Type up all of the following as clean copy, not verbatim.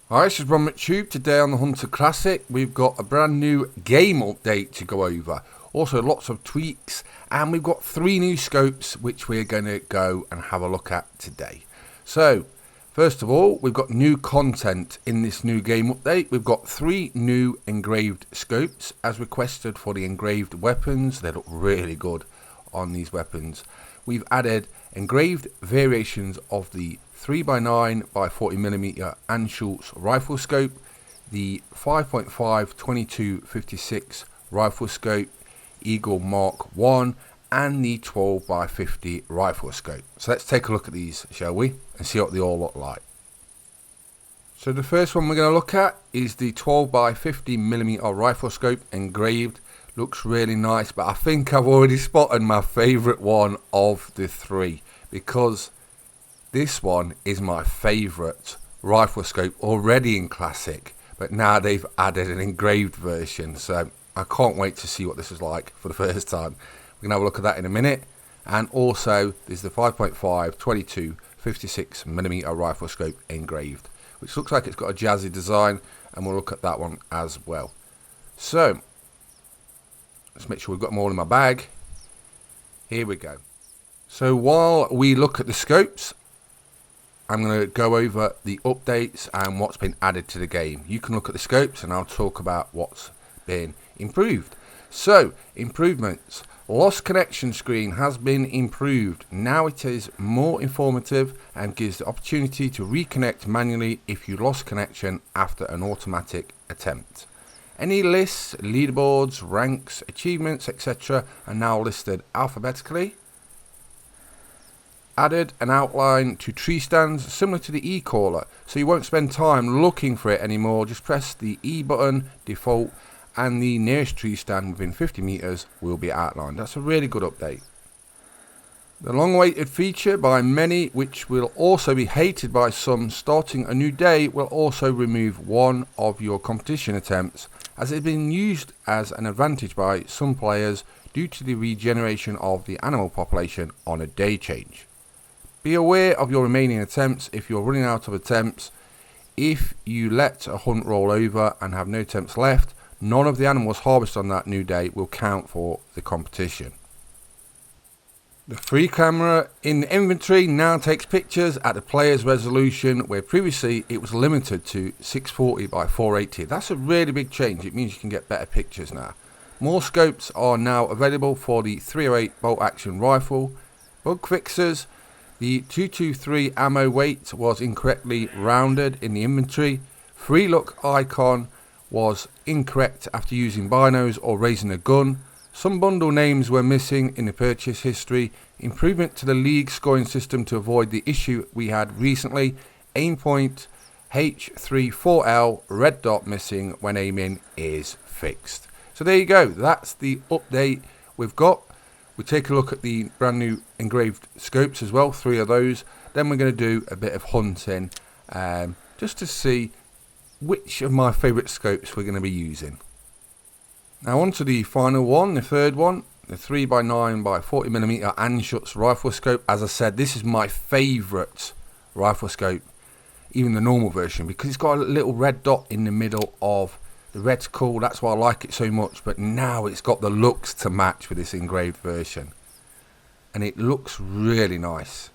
Hi, this is ronMctube. Today on the Hunter Classic, we've got a brand new game update to go over. Also lots of tweaks, and we've got 3 new scopes which we're going to go and have a look at today. So, first of all, we've got new content in this new game update. We've got 3 new engraved scopes as requested for the engraved weapons. They look really good on these weapons. We've added engraved variations of the 3x9 by 40mm Anschutz rifle scope, the 5.5 22-56 rifle scope, Eagle Mark 1, and the 12x50 rifle scope. So let's take a look at these, shall we, and see what they all look like. So the first one we're going to look at is the 12x50mm rifle scope engraved. Looks really nice, but I think I've already spotted my favourite one of the 3, because this one is my favourite rifle scope already in Classic, but now they've added an engraved version, so I can't wait to see what this is like for the first time. We're going to have a look at that in a minute. And also there's the 5.5 22-56mm rifle scope engraved, which looks like it's got a jazzy design, and we'll look at that one as well. So let's make sure we've got them all in my bag. Here we go. So while we look at the scopes, I'm going to go over the updates and what's been added to the game. You can look at the scopes and I'll talk about what's been improved. So, improvements. Lost connection screen has been improved. Now it is more informative and gives the opportunity to reconnect manually if you lost connection after an automatic attempt. Any lists, leaderboards, ranks, achievements, etc. are now listed alphabetically. Added an outline to tree stands similar to the e-caller, so you won't spend time looking for it anymore. Just press the E button, default, and the nearest tree stand within 50 meters will be outlined. That's a really good update. The long-awaited feature by many, which will also be hated by some, starting a new day, will also remove one of your competition attempts, as it has been used as an advantage by some players due to the regeneration of the animal population on a day change. Be aware of your remaining attempts if you're running out of attempts. If you let a hunt roll over and have no attempts left, none of the animals harvested on that new day will count for the competition. The free camera in the inventory now takes pictures at the player's resolution, where previously it was limited to 640 by 480. That's a really big change. It means you can get better pictures now. More scopes are now available for the 308 bolt action rifle. Bug fixes. The 223 ammo weight was incorrectly rounded in the inventory. Free look icon was incorrect after using binos or raising a gun. Some bundle names were missing in the purchase history. Improvement to the league scoring system to avoid the issue we had recently. Aim point H34L red dot missing when aiming is fixed. So there you go. That's the update we've got. We take a look at the brand new engraved scopes as well, 3 of those. Then we're going to do a bit of hunting just to see which of my favourite scopes we're going to be using. Now on to the final one, the third one, the 3x9 by 40mm Anschutz rifle scope. As I said, this is my favourite rifle scope, even the normal version, because it's got a little red dot in the middle of the red's cool. That's why I like it so much, but now it's got the looks to match with this engraved version, and it looks really nice.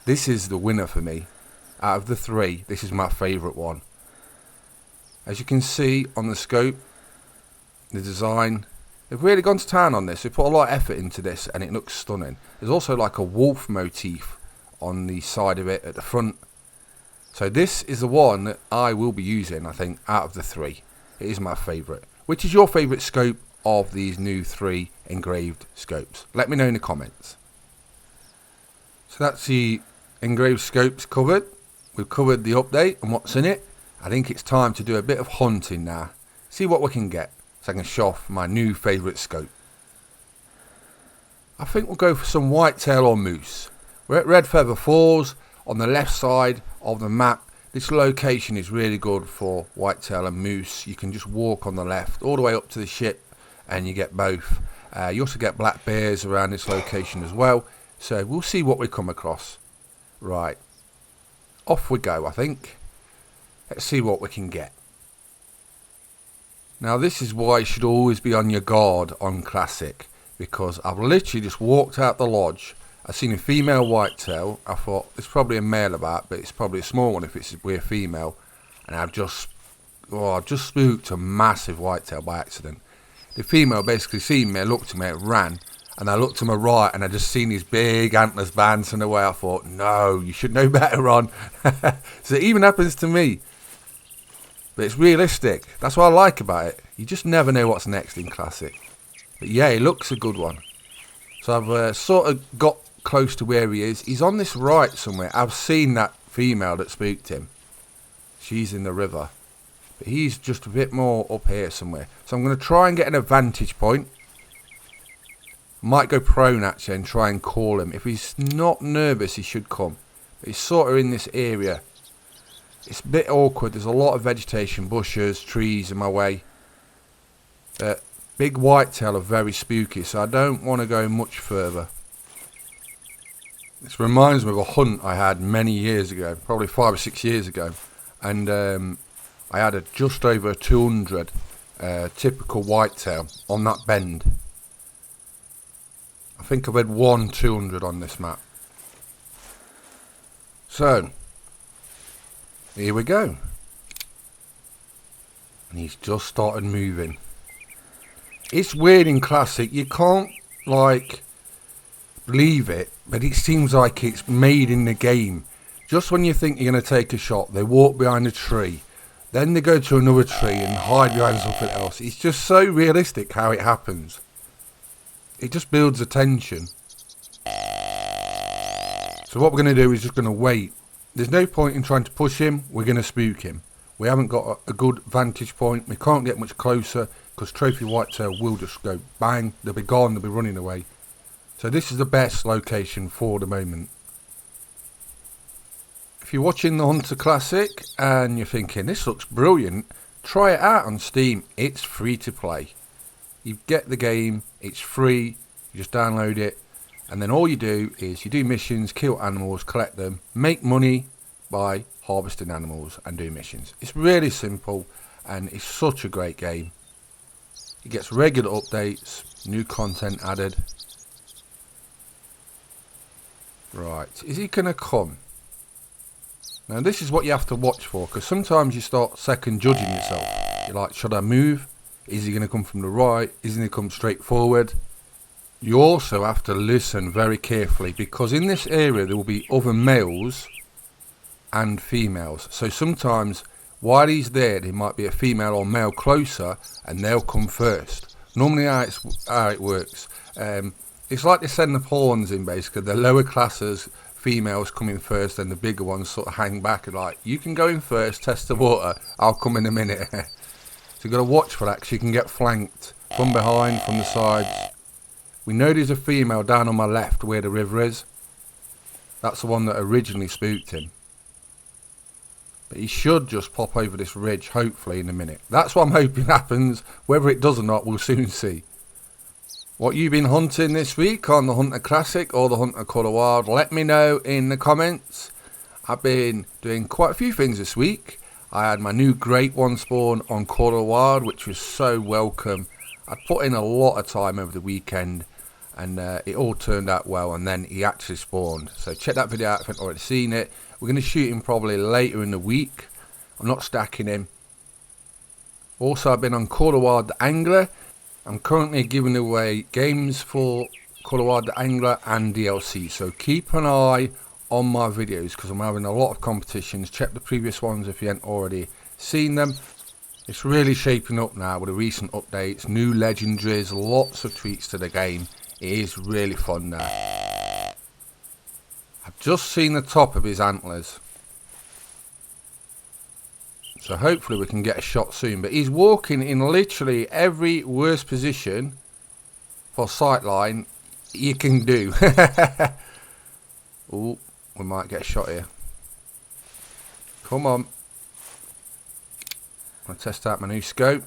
This is the winner for me. Out of the 3, this is my favourite one. As you can see on the scope, the design, they've really gone to town on this. They put a lot of effort into this and it looks stunning. There's also like a wolf motif on the side of it at the front. So this is the one that I will be using, I think, out of the 3. It is my favourite. Which is your favourite scope of these new 3 engraved scopes? Let me know in the comments. So that's the engraved scopes covered. We've covered the update and what's in it. I think it's time to do a bit of hunting now. See what we can get, so I can show off my new favourite scope. I think we'll go for some whitetail or moose. We're at Red Feather Falls on the left side of the map. This location is really good for whitetail and moose. You can just walk on the left all the way up to the ship and you get both. You also get black bears around this location as well. So we'll see what we come across. Right, off we go, I think. Let's see what we can get. Now this is why you should always be on your guard on Classic, because I've literally just walked out the lodge. I've seen a female whitetail. I thought it's probably a male about, but it's probably a small one if we're a female. And I've just spooked a massive whitetail by accident. The female basically seen me, looked at me, it ran, and I looked to my right and I just seen these big antlers bouncing away. I thought, no, you should know better, on. So it even happens to me. But it's realistic. That's what I like about it. You just never know what's next in Classic. But yeah, it looks a good one. So I've sort of got close to where he is. He's on this right somewhere. I've seen that female that spooked him. She's in the river. But he's just a bit more up here somewhere. So I'm going to try and get an vantage point. Might go prone actually and try and call him. If he's not nervous, he should come. But he's sort of in this area. It's a bit awkward. There's a lot of vegetation, bushes, trees in my way. Big whitetail are very spooky, so I don't want to go much further. This reminds me of a hunt I had many years ago, probably 5 or 6 years ago. And I had just over 200 typical whitetail on that bend. I think I've had 200 on this map. So here we go. And he's just started moving. It's weird in Classic. You can't like believe it, but it seems like it's made in the game. Just when you think you're going to take a shot, they walk behind a tree. Then they go to another tree and hide behind something else. It's just so realistic how it happens. It just builds the tension. So what we're going to do is just going to wait. There's no point in trying to push him. We're going to spook him. We haven't got a good vantage point. We can't get much closer because trophy whitetail will just go bang. They'll be gone. They'll be running away. So this is the best location for the moment. If you're watching the Hunter Classic and you're thinking this looks brilliant, try it out on Steam. It's free to play. You get the game. It's free. You just download it. And then all you do is you do missions, kill animals, collect them, make money by harvesting animals and do missions. It's really simple and it's such a great game. It gets regular updates, new content added. Right, is he going to come? Now this is what you have to watch for, because sometimes you start second judging yourself. You're like, should I move? Is he going to come from the right? Is he going to come straight forward? You also have to listen very carefully, because in this area there will be other males and females. So sometimes while he's there, there might be a female or male closer and they'll come first. Normally how it works. It's like they send the pawns in basically. The lower classes, females come in first, and the bigger ones sort of hang back and like, you can go in first, test the water, I'll come in a minute. So you've got to watch for that, because you can get flanked from behind, from the sides. We know there's a female down on my left where the river is. That's the one that originally spooked him. But he should just pop over this ridge, hopefully, in a minute. That's what I'm hoping happens. Whether it does or not, we'll soon see. What you've been hunting this week on the Hunter Classic or the Hunter Call of Wild, let me know in the comments. I've been doing quite a few things this week. I had my new great one spawn on Call of Wild, which was so welcome. I put in a lot of time over the weekend, and it all turned out well, and then he actually spawned. So check that video out if you haven't already seen it. We're going to shoot him probably later in the week. I'm not stacking him. Also, I've been on Call of Wild the Angler. I'm currently giving away games for Call of Wild the Angler and DLC. So keep an eye on my videos, because I'm having a lot of competitions. Check the previous ones if you haven't already seen them. It's really shaping up now with the recent updates, new legendaries, lots of tweaks to the game. It is really fun now. I've just seen the top of his antlers. So hopefully we can get a shot soon. But he's walking in literally every worst position for sightline you can do. Oh, we might get a shot here. Come on. I'll test out my new scope.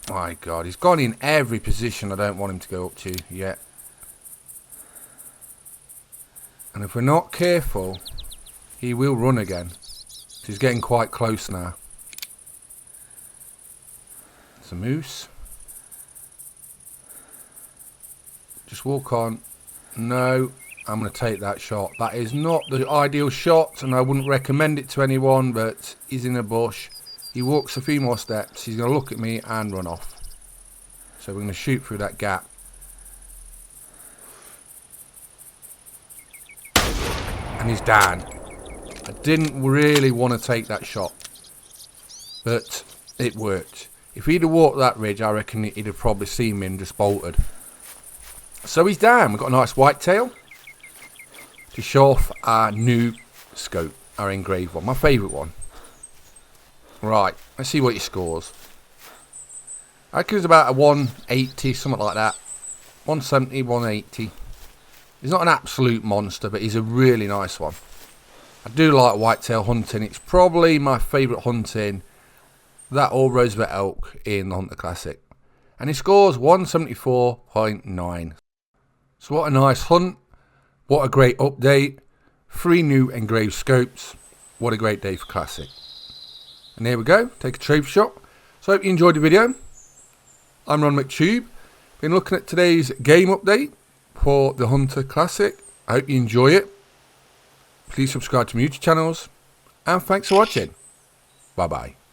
My God, he's gone in every position I don't want him to go up to yet. And if we're not careful, he will run again. He's getting quite close now. It's a moose. Just walk on. No, I'm going to take that shot. That is not the ideal shot, and I wouldn't recommend it to anyone, but he's in a bush. He walks a few more steps. He's going to look at me and run off. So we're going to shoot through that gap. And he's down. I didn't really want to take that shot, but it worked. If he'd have walked that ridge, I reckon he'd have probably seen me and just bolted. So he's down. We've got a nice whitetail to show off our new scope, our engraved one, my favourite one. Right, let's see what he scores. I reckon it's about a 180, something like that. 170, 180. He's not an absolute monster, but he's a really nice one. I do like whitetail hunting. It's probably my favourite hunting, that or rosebutt elk in the Hunter Classic. And he scores 174.9. So what a nice hunt. What a great update. 3 new engraved scopes. What a great day for Classic. And here we go. Take a trophy shot. So I hope you enjoyed the video. I'm ronMctube. Been looking at today's game update for the Hunter Classic. I hope you enjoy it. Please subscribe to my YouTube channels. And thanks for watching. Bye bye.